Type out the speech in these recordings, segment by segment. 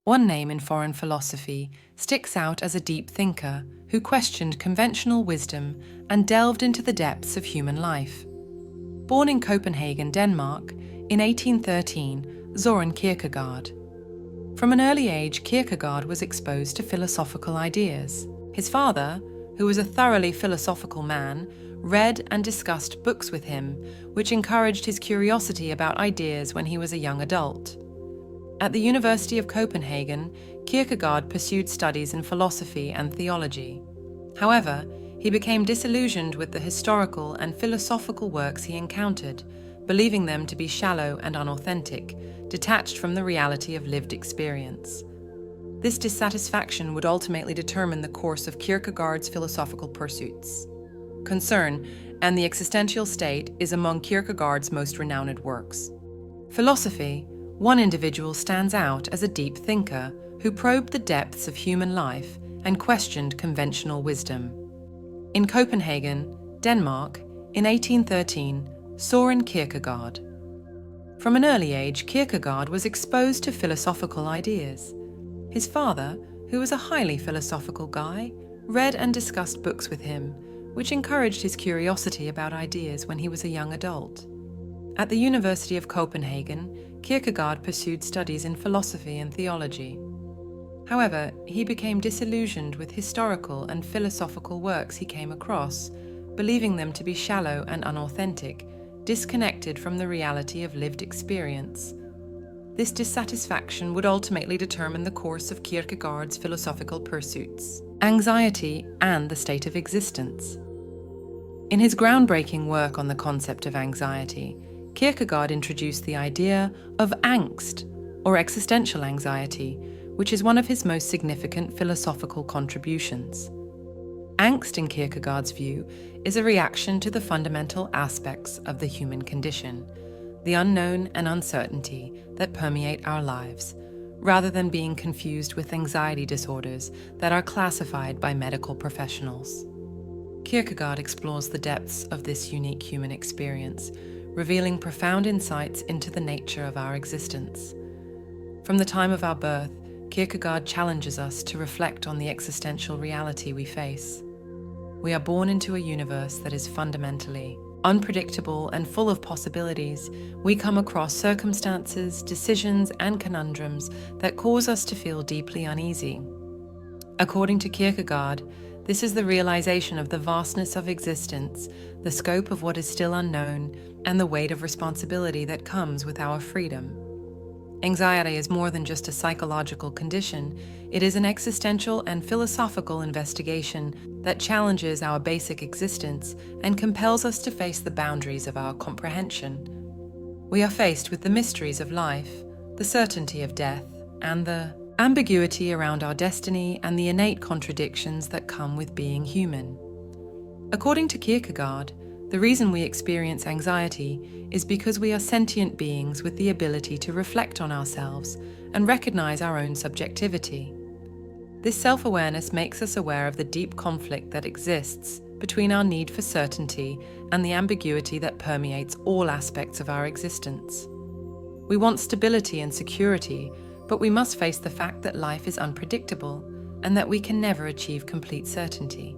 One name in foreign philosophy sticks out as a deep thinker who questioned conventional wisdom and delved into the depths of human life. Born in Copenhagen, Denmark, in 1813, Søren Kierkegaard. From an early age, Kierkegaard was exposed to philosophical ideas. His father, who was a thoroughly philosophical man, read and discussed books with him, which encouraged his curiosity about ideas when he was a young adult. At the University of Copenhagen, Kierkegaard pursued studies in philosophy and theology. However, he became disillusioned with the historical and philosophical works he encountered, believing them to be shallow and unauthentic, detached from the reality of lived experience. This dissatisfaction would ultimately determine the course of Kierkegaard's philosophical pursuits. Concern and the Existential State is among Kierkegaard's most renowned works. Philosophy, one individual stands out as a deep thinker who probed the depths of human life and questioned conventional wisdom. In Copenhagen, Denmark, in 1813, Søren Kierkegaard. From an early age, Kierkegaard was exposed to philosophical ideas. His father, who was a highly philosophical guy, read and discussed books with him, which encouraged his curiosity about ideas when he was a young adult. At the University of Copenhagen, Kierkegaard pursued studies in philosophy and theology. However, he became disillusioned with historical and philosophical works he came across, believing them to be shallow and unauthentic, disconnected from the reality of lived experience. This dissatisfaction would ultimately determine the course of Kierkegaard's philosophical pursuits. Anxiety and the state of existence. In his groundbreaking work on the concept of anxiety, Kierkegaard introduced the idea of angst, or existential anxiety, which is one of his most significant philosophical contributions. Angst, in Kierkegaard's view, is a reaction to the fundamental aspects of the human condition, the unknown and uncertainty that permeate our lives, rather than being confused with anxiety disorders that are classified by medical professionals. Kierkegaard explores the depths of this unique human experience, revealing profound insights into the nature of our existence. From the time of our birth, Kierkegaard challenges us to reflect on the existential reality we face. We are born into a universe that is fundamentally unpredictable and full of possibilities. We come across circumstances, decisions, and conundrums that cause us to feel deeply uneasy. According to Kierkegaard, this is the realization of the vastness of existence, the scope of what is still unknown, and the weight of responsibility that comes with our freedom. Anxiety is more than just a psychological condition. It is an existential and philosophical investigation that challenges our basic existence and compels us to face the boundaries of our comprehension. We are faced with the mysteries of life, the certainty of death, and the ambiguity around our destiny and the innate contradictions that come with being human. According to Kierkegaard, the reason we experience anxiety is because we are sentient beings with the ability to reflect on ourselves and recognize our own subjectivity. This self-awareness makes us aware of the deep conflict that exists between our need for certainty and the ambiguity that permeates all aspects of our existence. We want stability and security, but we must face the fact that life is unpredictable and that we can never achieve complete certainty.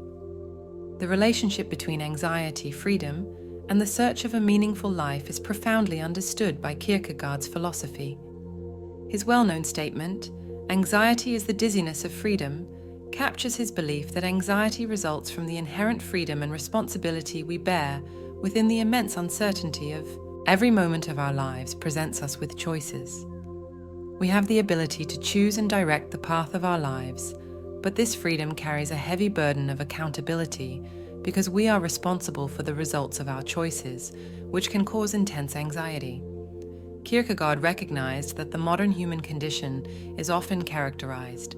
The relationship between anxiety, freedom, and the search of a meaningful life is profoundly understood by Kierkegaard's philosophy. His well-known statement, "Anxiety is the dizziness of freedom," captures his belief that anxiety results from the inherent freedom and responsibility we bear within the immense uncertainty of every moment of our lives presents us with choices. We have the ability to choose and direct the path of our lives, but this freedom carries a heavy burden of accountability because we are responsible for the results of our choices, which can cause intense anxiety. Kierkegaard recognized that the modern human condition is often characterized.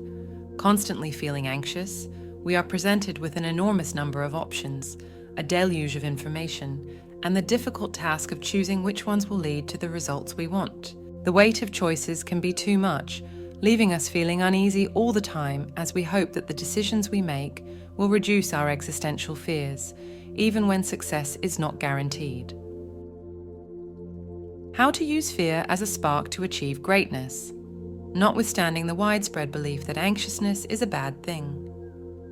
Constantly feeling anxious, we are presented with an enormous number of options, a deluge of information, and the difficult task of choosing which ones will lead to the results we want. The weight of choices can be too much, leaving us feeling uneasy all the time as we hope that the decisions we make will reduce our existential fears, even when success is not guaranteed. How to use fear as a spark to achieve greatness. notwithstanding the widespread belief that anxiousness is a bad thing.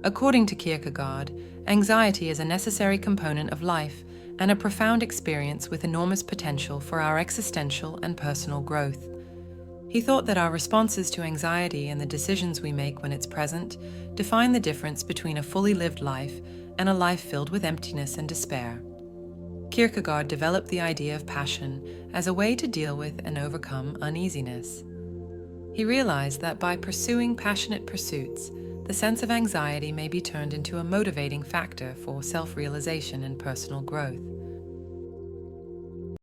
According to Kierkegaard, anxiety is a necessary component of life and a profound experience with enormous potential for our existential and personal growth. He thought that our responses to anxiety and the decisions we make when it's present define the difference between a fully lived life and a life filled with emptiness and despair. Kierkegaard developed the idea of passion as a way to deal with and overcome uneasiness. He realized that by pursuing passionate pursuits, the sense of anxiety may be turned into a motivating factor for self-realization and personal growth.